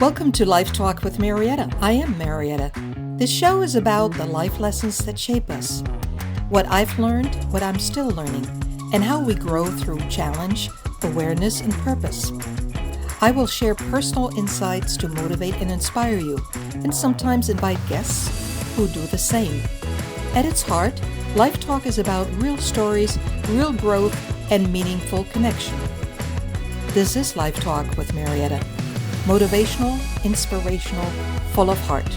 Welcome to LifeTalk with Mariette. I am Mariette. This show is about the life lessons that shape us, what I've learned, what I'm still learning, and how we grow through challenge, awareness, and purpose. I will share personal insights to motivate and inspire you, and sometimes invite guests who do the same. At its heart, LifeTalk is about real stories, real growth, and meaningful connection. This is LifeTalk with Mariette. Motivational, inspirational, full of heart.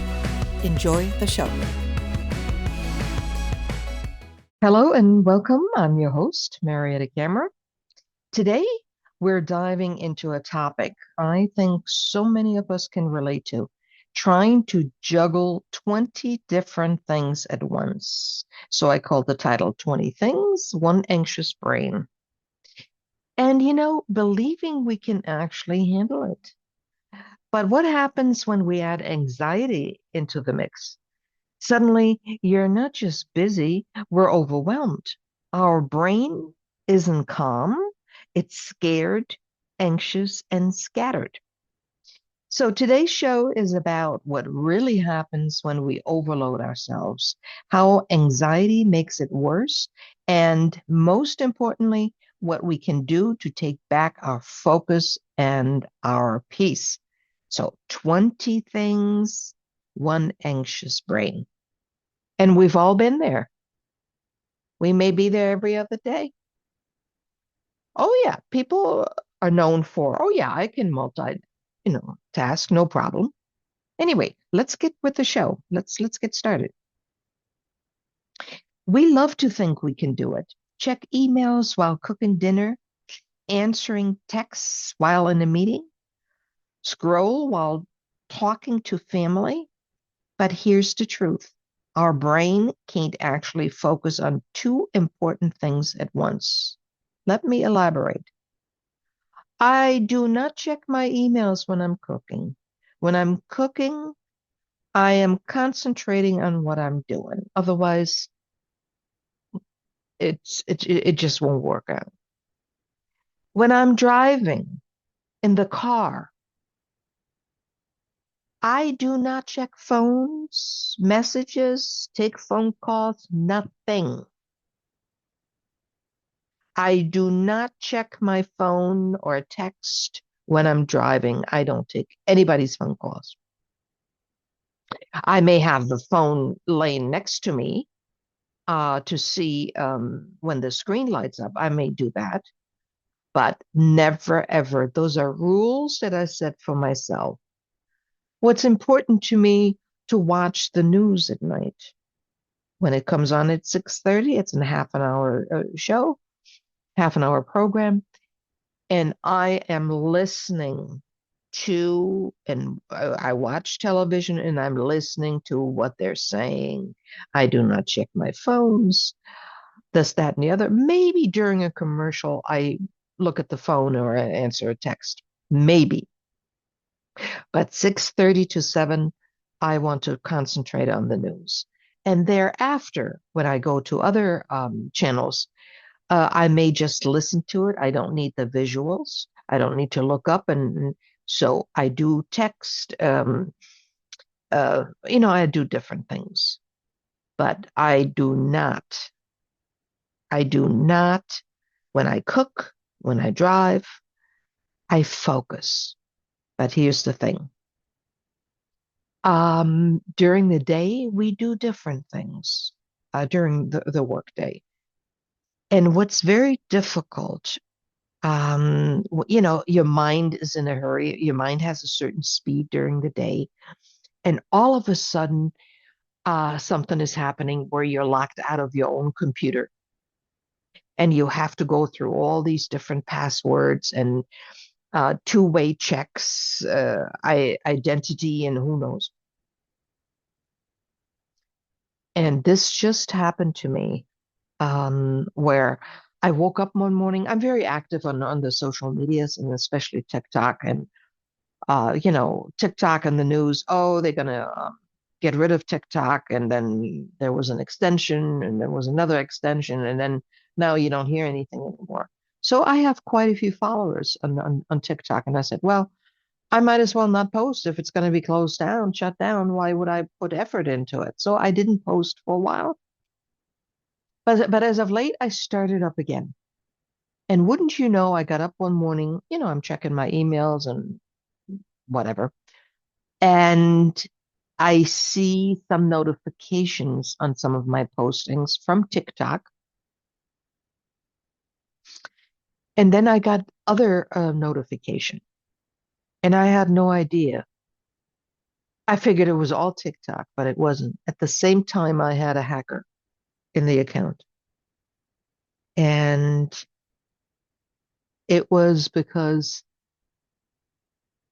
Enjoy the show. Hello and welcome. I'm your host, Mariette Camera. Today, we're diving into a topic I think so many of us can relate to, trying to juggle 20 different things at once. So I called the title 20 Things, One Anxious Brain. And believing we can actually handle it. But what happens when we add anxiety into the mix? Suddenly, you're not just busy, we're overwhelmed. Our brain isn't calm, it's scared, anxious, and scattered. So today's show is about what really happens when we overload ourselves, how anxiety makes it worse, and most importantly, what we can do to take back our focus and our peace. So 20 things, one anxious brain. And we've all been there. We may be there every other day. Oh yeah, people are known for, oh yeah, I can task, no problem. Anyway, let's get with the show. Let's get started. We love to think we can do it. Check emails while cooking dinner, answering texts while in a meeting, scroll while talking to family. But here's the truth. Our brain can't actually focus on two important things at once. Let me elaborate. I do not check my emails when I'm cooking. When I'm cooking, I am concentrating on what I'm doing. Otherwise, it just won't work out. When I'm driving in the car, I do not check phones, messages, take phone calls, nothing. I do not check my phone or text when I'm driving. I don't take anybody's phone calls. I may have the phone laying next to me to see when the screen lights up. I may do that, but never, ever. Those are rules that I set for myself. What's important to me to watch the news at night. When it comes on at 6:30, it's a half an hour show, half an hour program, and I am listening to, and I watch television and I'm listening to what they're saying. I do not check my phones, this, that, and the other. Maybe during a commercial, I look at the phone or answer a text. Maybe. But 6:30 to 7, I want to concentrate on the news. And thereafter, when I go to other channels, I may just listen to it. I don't need the visuals. I don't need to look up. And so I do text. I do different things. But I do not, when I cook, when I drive, I focus. But here's the thing. During the day, we do different things during the work day. And what's very difficult, your mind is in a hurry. Your mind has a certain speed during the day. And all of a sudden, something is happening where you're locked out of your own computer. And you have to go through all these different passwords and two-way checks, identity, and who knows. And this just happened to me where I woke up one morning. I'm very active on the social medias and especially TikTok and, TikTok and the news. Oh, they're going to get rid of TikTok. And then there was an extension and there was another extension. And then now you don't hear anything anymore. So I have quite a few followers on TikTok. And I said, well, I might as well not post if it's going to be closed down, shut down. Why would I put effort into it? So I didn't post for a while. But as of late, I started up again. And wouldn't you know, I got up one morning, I'm checking my emails and whatever. And I see some notifications on some of my postings from TikTok. And then I got other notification, and I had no idea. I figured it was all TikTok, but it wasn't. At the same time, I had a hacker in the account. And it was because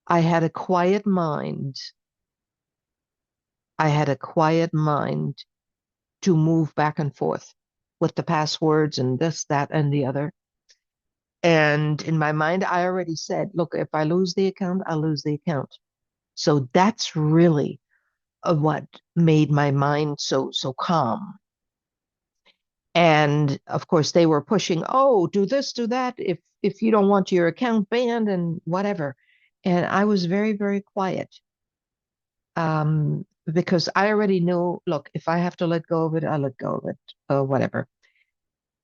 I had a quiet mind. I had a quiet mind to move back and forth with the passwords and this, that, and the other. And in my mind, I already said, look, if I lose the account, I'll lose the account. So that's really what made my mind so calm. And of course, they were pushing, oh, do this, do that, if you don't want your account banned and whatever. And I was very, very quiet, because I already knew, look, if I have to let go of it, I'll let go of it, or whatever.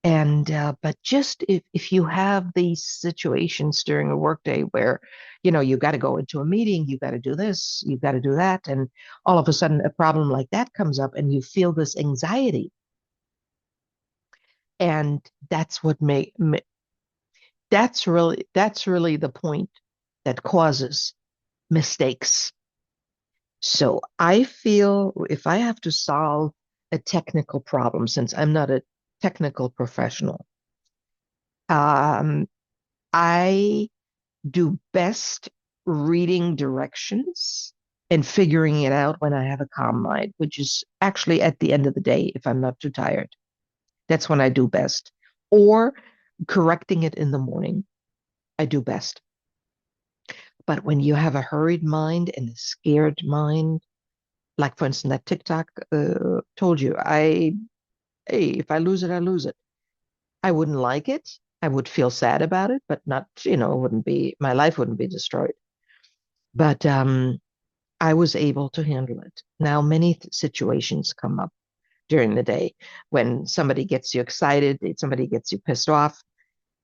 And but just if you have these situations during a workday where, you got to go into a meeting, you got to do this, you got to do that, and all of a sudden a problem like that comes up, and you feel this anxiety, and that's what that's really the point that causes mistakes. So I feel if I have to solve a technical problem, since I'm not a technical professional, um, I do best reading directions and figuring it out when I have a calm mind, which is actually at the end of the day, if I'm not too tired. That's when I do best. Or correcting it in the morning, I do best. But when you have a hurried mind and a scared mind, like for instance, that TikTok told you, hey, if I lose it, I lose it. I wouldn't like it. I would feel sad about it, but not, wouldn't be, my life wouldn't be destroyed. But I was able to handle it. Now, many situations come up during the day when somebody gets you excited, somebody gets you pissed off,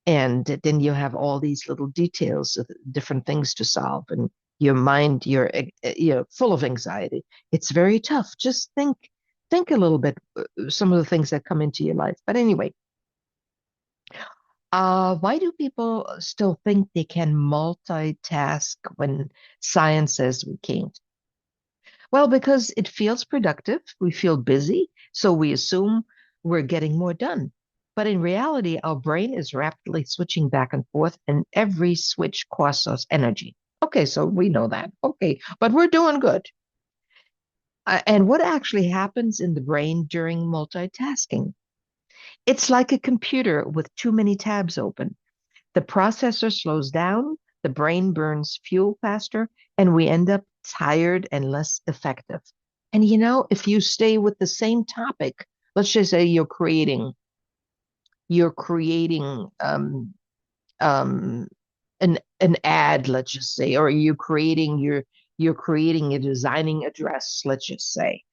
and then you have all these little details of different things to solve, and your mind, you're full of anxiety. It's very tough. Just think a little bit, some of the things that come into your life. But anyway, why do people still think they can multitask when science says we can't? Well, because it feels productive, we feel busy, so we assume we're getting more done. But in reality, our brain is rapidly switching back and forth, and every switch costs us energy. Okay, so we know that. Okay, but we're doing good. And what actually happens in the brain during multitasking? It's like a computer with too many tabs open. The processor slows down, the brain burns fuel faster, and we end up tired and less effective. And if you stay with the same topic, let's just say you're creating um, an ad, let's just say, or you're creating a designing a dress, let's just say,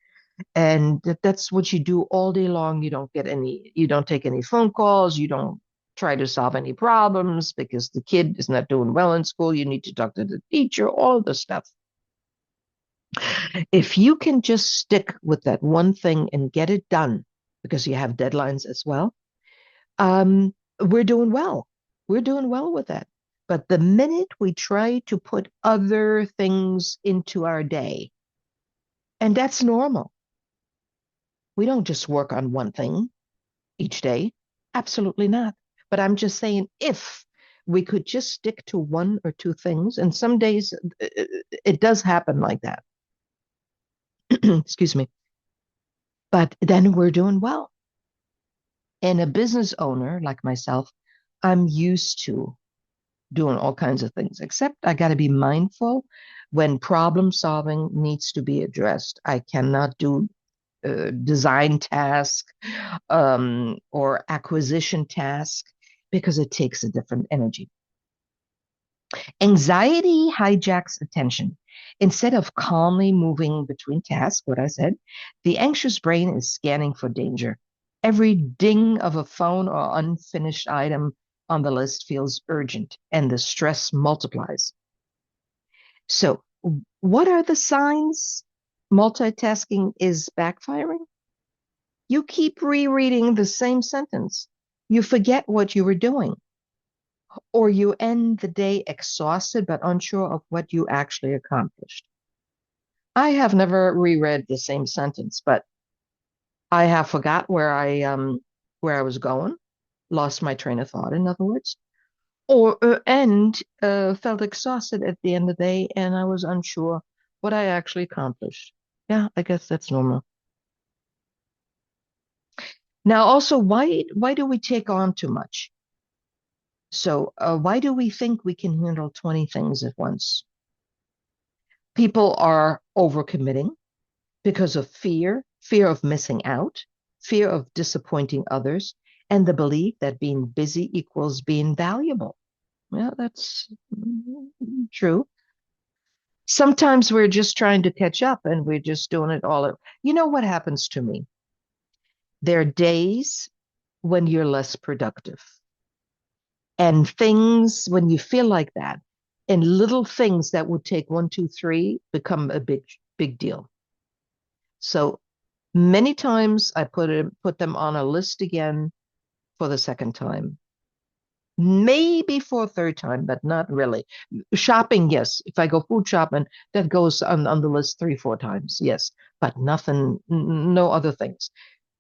and that's what you do all day long. You don't take any phone calls, you don't try to solve any problems because the kid is not doing well in school. You need to talk to the teacher, all of the stuff. If you can just stick with that one thing and get it done, because you have deadlines as well, we're doing well. We're doing well with that. But the minute we try to put other things into our day, and that's normal, we don't just work on one thing each day. Absolutely not. But I'm just saying, if we could just stick to one or two things, and some days it does happen like that. Excuse me. But then we're doing well. And a business owner like myself, I'm used to doing all kinds of things, except I got to be mindful when problem solving needs to be addressed. I cannot do design task, or acquisition task, because it takes a different energy. Anxiety hijacks attention. Instead of calmly moving between tasks, what I said, the anxious brain is scanning for danger. Every ding of a phone or unfinished item on the list feels urgent, and the stress multiplies. So, what are the signs multitasking is backfiring? You keep rereading the same sentence. You forget what you were doing, or you end the day exhausted but unsure of what you actually accomplished. I have never reread the same sentence, but I have forgot where I was going, lost my train of thought, in other words, or and felt exhausted at the end of the day, and I was unsure what I actually accomplished. Yeah, I guess that's normal. Now, also, why do we take on too much? So, why do we think we can handle 20 things at once? People are overcommitting because of fear of missing out, fear of disappointing others, and the belief that being busy equals being valuable. Yeah, that's true. Sometimes we're just trying to catch up and we're just doing it all. You know what happens to me? There are days when you're less productive and things when you feel like that, and little things that would take one, two, three become a big deal. So many times I put them on a list again for the second time. Maybe for a third time, but not really. Shopping, yes. If I go food shopping, that goes on the list three, four times, yes. But nothing, no other things.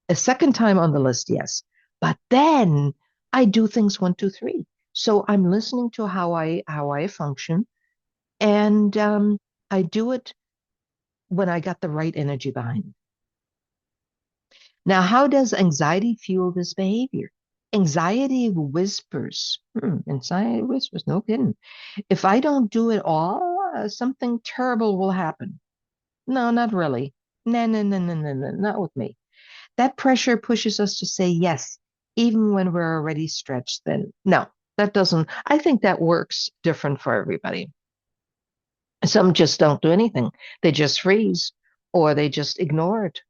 A second time on the list, yes. But then I do things one, two, three. So I'm listening to how I function, and I do it when I got the right energy behind it. Now, how does anxiety fuel this behavior? Anxiety whispers, no kidding. If I don't do it all, something terrible will happen. No, not really. No, no, no, no, no, no, not with me. That pressure pushes us to say yes, even when we're already stretched thin. No, that doesn't, I think that works different for everybody. Some just don't do anything. They just freeze or they just ignore it.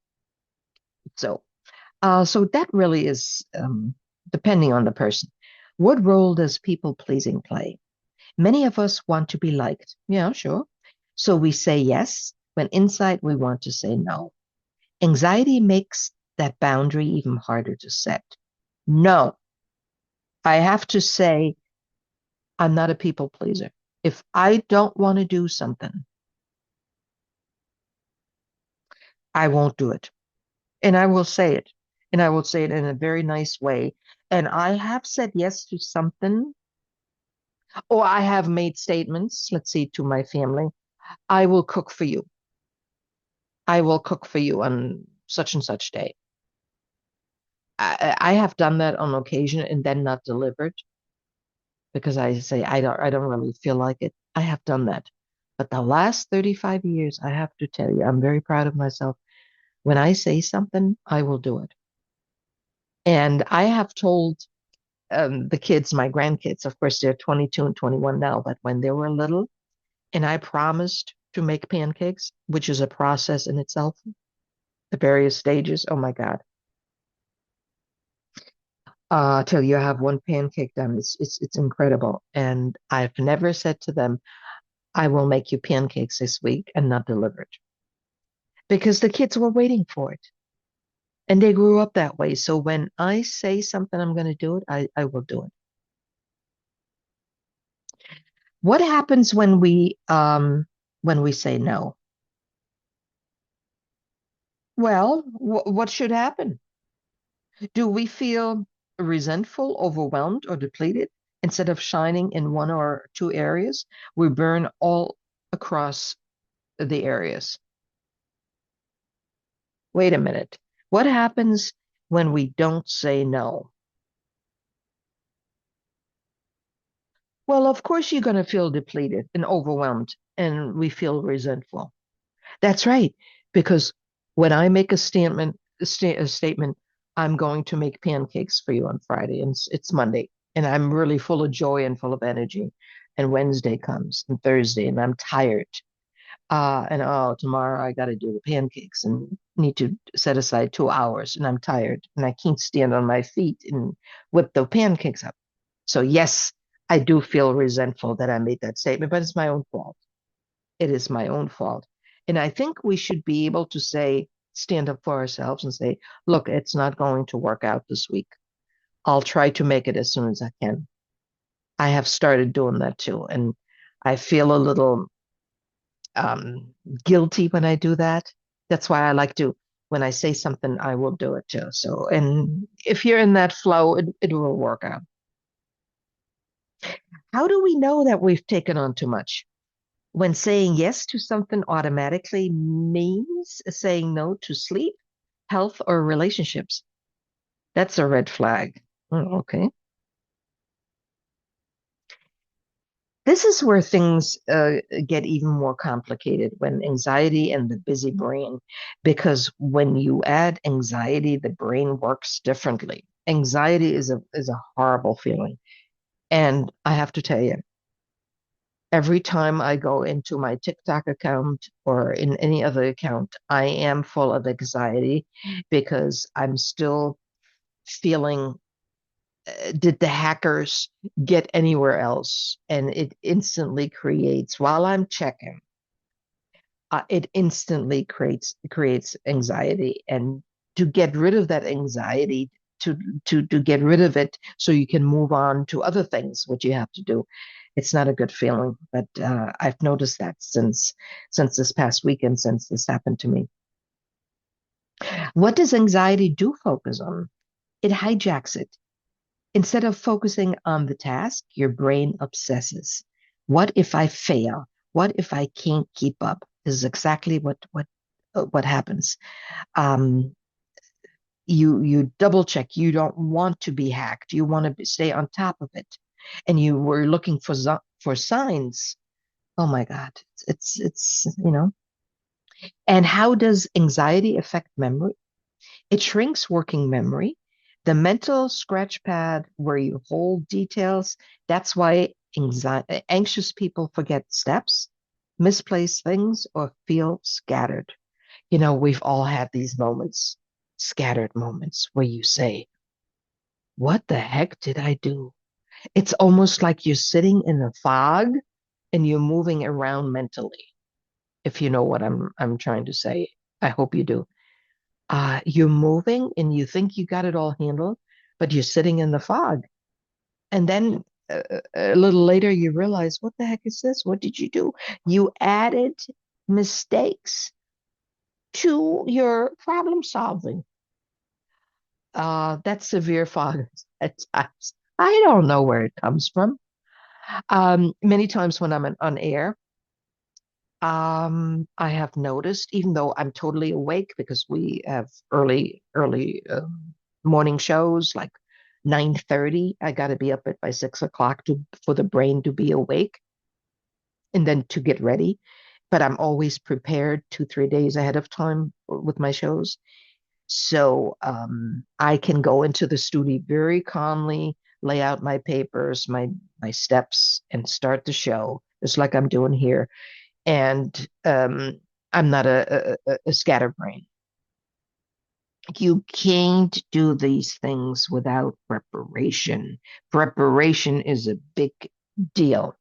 So so that really is depending on the person. What role does people pleasing play? Many of us want to be liked. Yeah, sure. So we say yes when inside we want to say no. Anxiety makes that boundary even harder to set. No, I have to say I'm not a people pleaser. If I don't want to do something, I won't do it. And I will say it. And I will say it in a very nice way. And I have said yes to something. Or I have made statements, let's see, to my family. I will cook for you. I will cook for you on such and such day. I have done that on occasion and then not delivered because I say I don't really feel like it. I have done that. But the last 35 years, I have to tell you, I'm very proud of myself. When I say something, I will do it. And I have told the kids, my grandkids, of course, they're 22 and 21 now, but when they were little, and I promised to make pancakes, which is a process in itself, the various stages. Oh my God. Till you have one pancake done, it's incredible. And I've never said to them, I will make you pancakes this week and not deliver it. Because the kids were waiting for it. And they grew up that way. So when I say something I'm gonna do it, I will do it. What happens when we say no? Well, what should happen? Do we feel resentful, overwhelmed, or depleted? Instead of shining in one or two areas, we burn all across the areas. Wait a minute. What happens when we don't say no? Well, of course, you're going to feel depleted and overwhelmed, and we feel resentful. That's right. Because when I make a statement, I'm going to make pancakes for you on Friday, and it's Monday, and I'm really full of joy and full of energy. and Wednesday comes and Thursday, and I'm tired. And oh, tomorrow I got to do the pancakes and need to set aside 2 hours, and I'm tired and I can't stand on my feet and whip the pancakes up. So, yes, I do feel resentful that I made that statement, but it's my own fault. It is my own fault. And I think we should be able to say, stand up for ourselves and say, look, it's not going to work out this week. I'll try to make it as soon as I can. I have started doing that too. And I feel a little um, guilty when I do that. That's why I like to, when I say something, I will do it too. So, and if you're in that flow, it will work out. How do we know that we've taken on too much? When saying yes to something automatically means saying no to sleep, health, or relationships. That's a red flag. Oh, okay. This is where things get even more complicated when anxiety and the busy brain, because when you add anxiety, the brain works differently. Anxiety is a horrible feeling. And I have to tell you, every time I go into my TikTok account or in any other account, I am full of anxiety because I'm still feeling, did the hackers get anywhere else? And it instantly creates, while I'm checking, it instantly creates anxiety. And to get rid of that anxiety, to to get rid of it so you can move on to other things, what you have to do. It's not a good feeling, but I've noticed that since this past weekend, since this happened to me. What does anxiety do focus on? It hijacks it. Instead of focusing on the task, your brain obsesses. What if I fail? What if I can't keep up? This is exactly what happens. Um, you double check. You don't want to be hacked. You want to stay on top of it, and you were looking for signs. Oh my God, it's. And how does anxiety affect memory? It shrinks working memory. The mental scratch pad where you hold details, that's why anxious people forget steps, misplace things, or feel scattered. We've all had these moments, scattered moments, where you say, what the heck did I do? It's almost like you're sitting in a fog and you're moving around mentally, if you know what I'm trying to say. I hope you do. You're moving and you think you got it all handled, but you're sitting in the fog. And then a little later, you realize, what the heck is this? What did you do? You added mistakes to your problem solving. That's severe fog at times. I don't know where it comes from. Many times when I'm on air, I have noticed, even though I'm totally awake because we have early morning shows like 9:30. I got to be up at by 6 o'clock to for the brain to be awake and then to get ready. But I'm always prepared 2, 3 days ahead of time with my shows. So I can go into the studio very calmly, lay out my papers, my steps, and start the show, just like I'm doing here. And I'm not a scatterbrain. You can't do these things without preparation. Preparation is a big deal.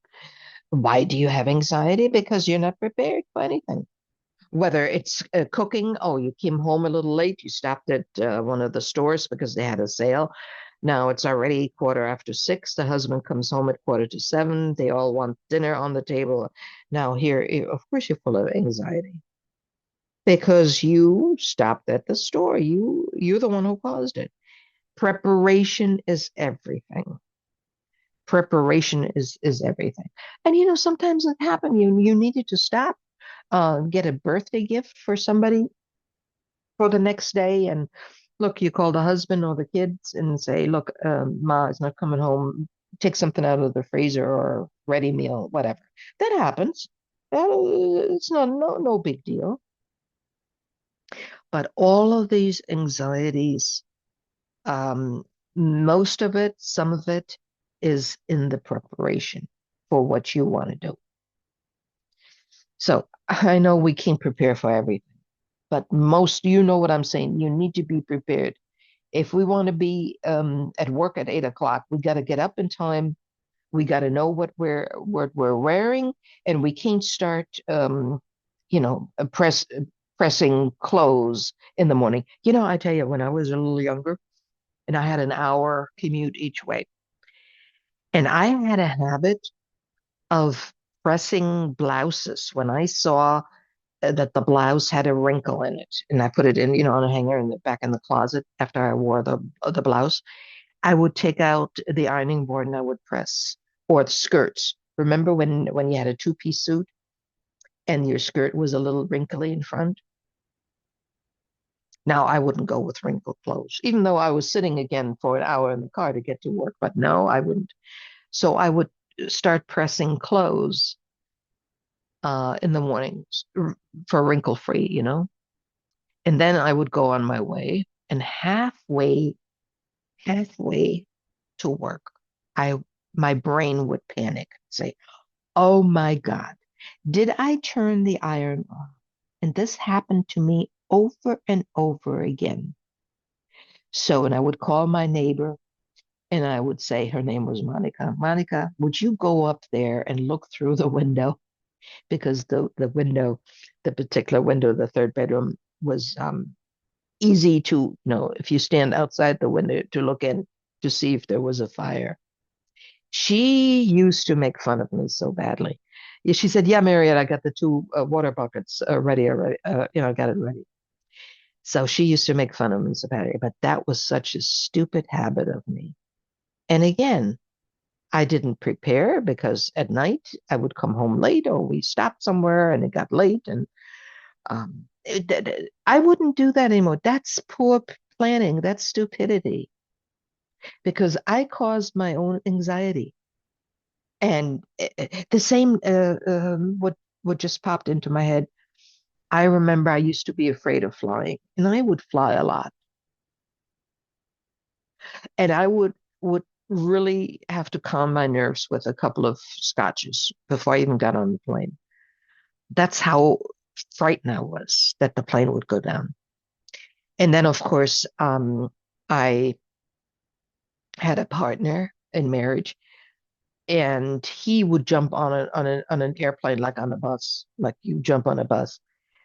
Why do you have anxiety? Because you're not prepared for anything. Whether it's cooking, oh, you came home a little late, you stopped at one of the stores because they had a sale. Now it's already 6:15. The husband comes home at 6:45. They all want dinner on the table. Now, here, of course, you're full of anxiety because you stopped at the store. You're the one who caused it. Preparation is everything. Preparation is everything. And sometimes it happened. You needed to stop, get a birthday gift for somebody for the next day. And look, you call the husband or the kids and say, look, Ma is not coming home. Take something out of the freezer or ready meal, whatever. That happens. It's not no big deal. But all of these anxieties, um, most of it, some of it is in the preparation. for what you want to do. So I know we can't prepare for everything, but most, you know what I'm saying, you need to be prepared. If we want to be at work at 8 o'clock, we got to get up in time. We got to know what we're wearing, and we can't start, pressing clothes in the morning. I tell you, when I was a little younger, and I had an hour commute each way, and I had a habit of pressing blouses when I saw that the blouse had a wrinkle in it, and I put it in, on a hanger in the back in the closet after I wore the blouse. I would take out the ironing board and I would press, or the skirts. Remember when you had a two-piece suit and your skirt was a little wrinkly in front? Now I wouldn't go with wrinkled clothes, even though I was sitting again for an hour in the car to get to work. But no, I wouldn't. So I would start pressing clothes in the mornings for wrinkle free, and then I would go on my way, and halfway to work, I my brain would panic, say, "Oh my God, did I turn the iron on?" And this happened to me over and over again. So, and I would call my neighbor and I would say, her name was Monica. Monica, would you go up there and look through the window? Because the window, the particular window, the third bedroom was easy to, if you stand outside the window to look in to see if there was a fire. She used to make fun of me so badly. Yeah, she said, "Yeah, Mariette, I got the two water buckets ready already. I got it ready." So she used to make fun of me so badly, but that was such a stupid habit of me. And again, I didn't prepare because at night I would come home late, or we stopped somewhere and it got late, and I wouldn't do that anymore. That's poor planning. That's stupidity because I caused my own anxiety. And the same, what just popped into my head. I remember I used to be afraid of flying, and I would fly a lot, and I would really have to calm my nerves with a couple of scotches before I even got on the plane. That's how frightened I was that the plane would go down. And then, of course, I had a partner in marriage, and he would jump on an airplane like on a bus, like you jump on a bus.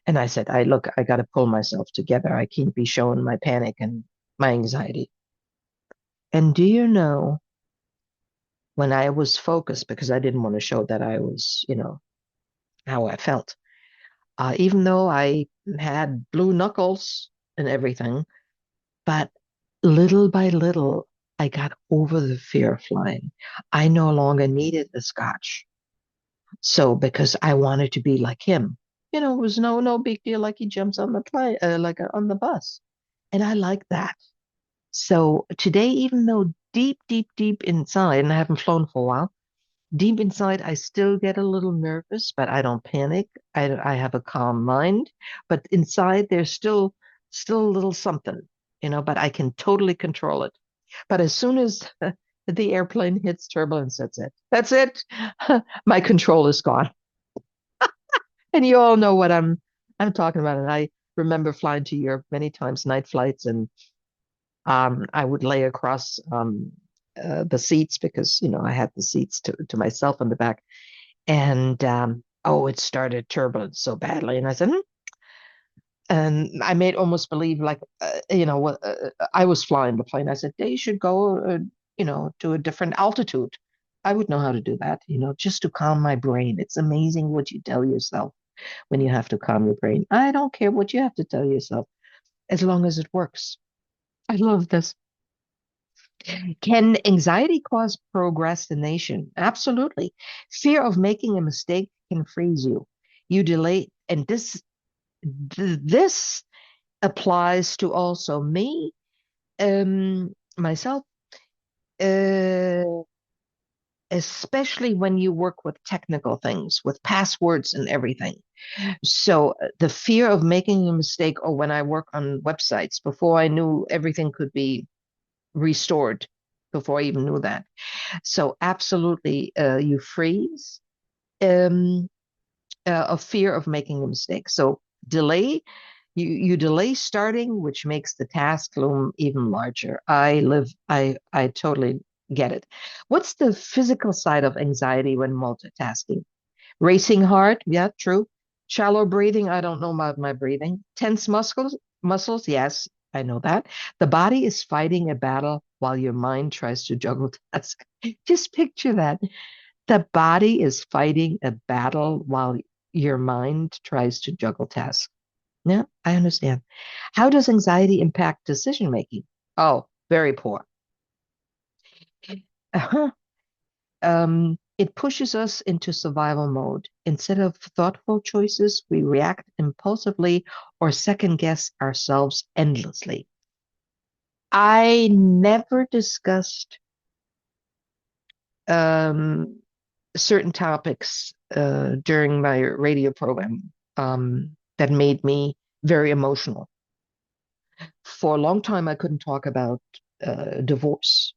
And I said, I got to pull myself together. I can't be showing my panic and my anxiety. And do you know, when I was focused, because I didn't want to show that I was, how I felt, even though I had blue knuckles and everything, but little by little, I got over the fear of flying. I no longer needed the scotch. So because I wanted to be like him, it was no big deal. Like he jumps on the plane, like on the bus, and I like that. So today, even though deep, deep, deep inside, and I haven't flown for a while, deep inside, I still get a little nervous, but I don't panic. I have a calm mind, but inside there's still a little something, but I can totally control it. But as soon as the airplane hits turbulence, that's it. That's it. My control is gone. And you all know what I'm talking about. And I remember flying to Europe many times, night flights, and I would lay across the seats because I had the seats to myself in the back, and oh, it started turbulence so badly, and I said, and I made almost believe like what I was flying the plane. I said they should go to a different altitude. I would know how to do that, just to calm my brain. It's amazing what you tell yourself when you have to calm your brain. I don't care what you have to tell yourself as long as it works. I love this. Can anxiety cause procrastination? Absolutely. Fear of making a mistake can freeze you. You delay, and this applies to also me, myself, uh, especially when you work with technical things, with passwords and everything. So the fear of making a mistake, or when I work on websites, before I knew everything could be restored, before I even knew that. So absolutely, you freeze, um, a fear of making a mistake. So delay, you delay starting, which makes the task loom even larger. I totally get it. What's the physical side of anxiety when multitasking? Racing heart, yeah, true. Shallow breathing, I don't know about my breathing. Tense muscles, yes, I know that. The body is fighting a battle while your mind tries to juggle tasks. Just picture that. The body is fighting a battle while your mind tries to juggle tasks. Yeah, I understand. How does anxiety impact decision making? Oh, very poor. It pushes us into survival mode. Instead of thoughtful choices, we react impulsively or second guess ourselves endlessly. I never discussed um, certain topics during my radio program that made me very emotional. For a long time, I couldn't talk about divorce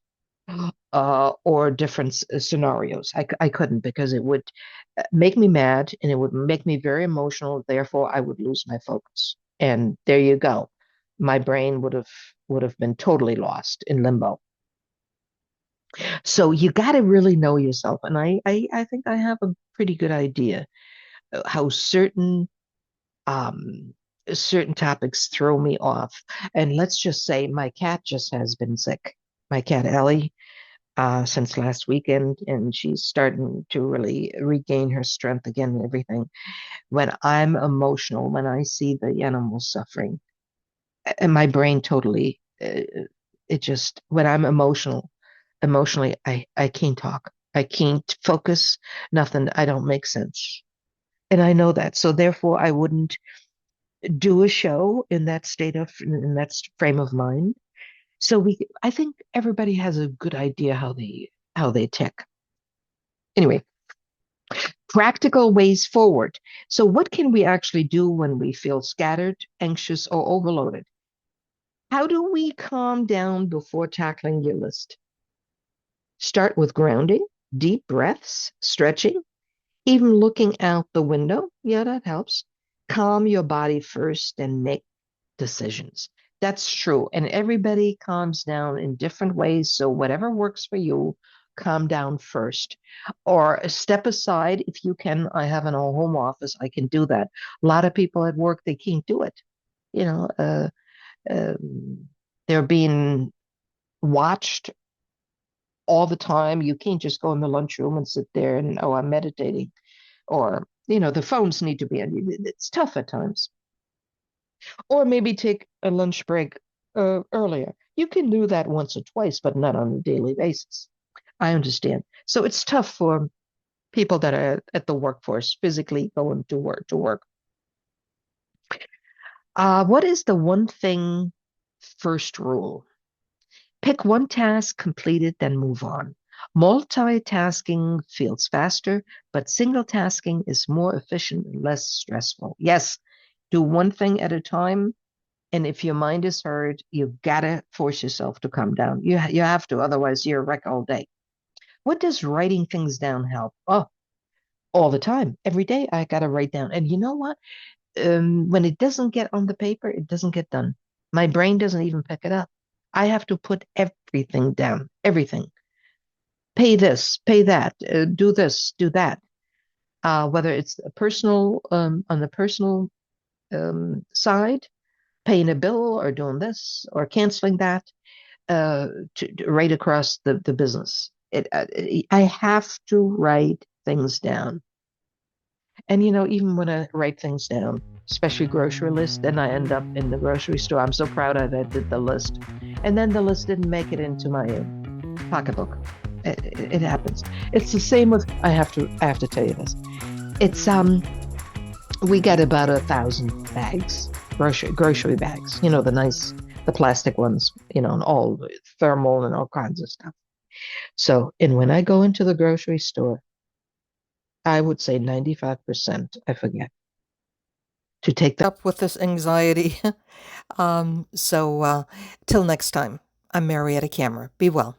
or different scenarios. I couldn't because it would make me mad and it would make me very emotional. Therefore, I would lose my focus. And there you go. My brain would have been totally lost in limbo. So you got to really know yourself. And I think I have a pretty good idea how um, certain topics throw me off. And let's just say my cat just has been sick. My cat Ellie, since last weekend, and she's starting to really regain her strength again and everything. When I'm emotional, when I see the animals suffering, and my brain totally, it just, when I'm emotionally, I can't talk. I can't focus, nothing. I don't make sense. And I know that. So therefore, I wouldn't do a show in that frame of mind. So I think everybody has a good idea how they tick. Anyway, practical ways forward. So, what can we actually do when we feel scattered, anxious, or overloaded? How do we calm down before tackling your list? Start with grounding, deep breaths, stretching, even looking out the window. Yeah, that helps. Calm your body first and make decisions. That's true. And everybody calms down in different ways. So, whatever works for you, calm down first. Or step aside if you can. I have an home office, I can do that. A lot of people at work, they can't do it. You know, they're being watched all the time. You can't just go in the lunchroom and sit there and, oh, I'm meditating. Or, the phones need to be on. It's tough at times. Or maybe take a lunch break earlier. You can do that once or twice, but not on a daily basis. I understand. So it's tough for people that are at the workforce, physically going to work. What is the one thing first rule? Pick one task, complete it, then move on. Multitasking feels faster, but single tasking is more efficient and less stressful. Yes, do one thing at a time. And if your mind is hurt, you've got to force yourself to calm down. You have to, otherwise you're a wreck all day. What does writing things down help? Oh, all the time, every day I got to write down. And you know what? When it doesn't get on the paper, it doesn't get done. My brain doesn't even pick it up. I have to put everything down, everything. Pay this, pay that, do this, do that. Whether it's a personal, on the personal side, paying a bill or doing this or canceling that, right across the business. I have to write things down. And even when I write things down, especially grocery list, and I end up in the grocery store, I'm so proud I did the list. And then the list didn't make it into my pocketbook. It happens. It's the same with I have to tell you this. It's we get about 1,000 bags, grocery bags, the plastic ones, and all the thermal and all kinds of stuff. So, and when I go into the grocery store, I would say 95% I forget to take that up with this anxiety. So till next time, I'm Marietta Camera. Be well.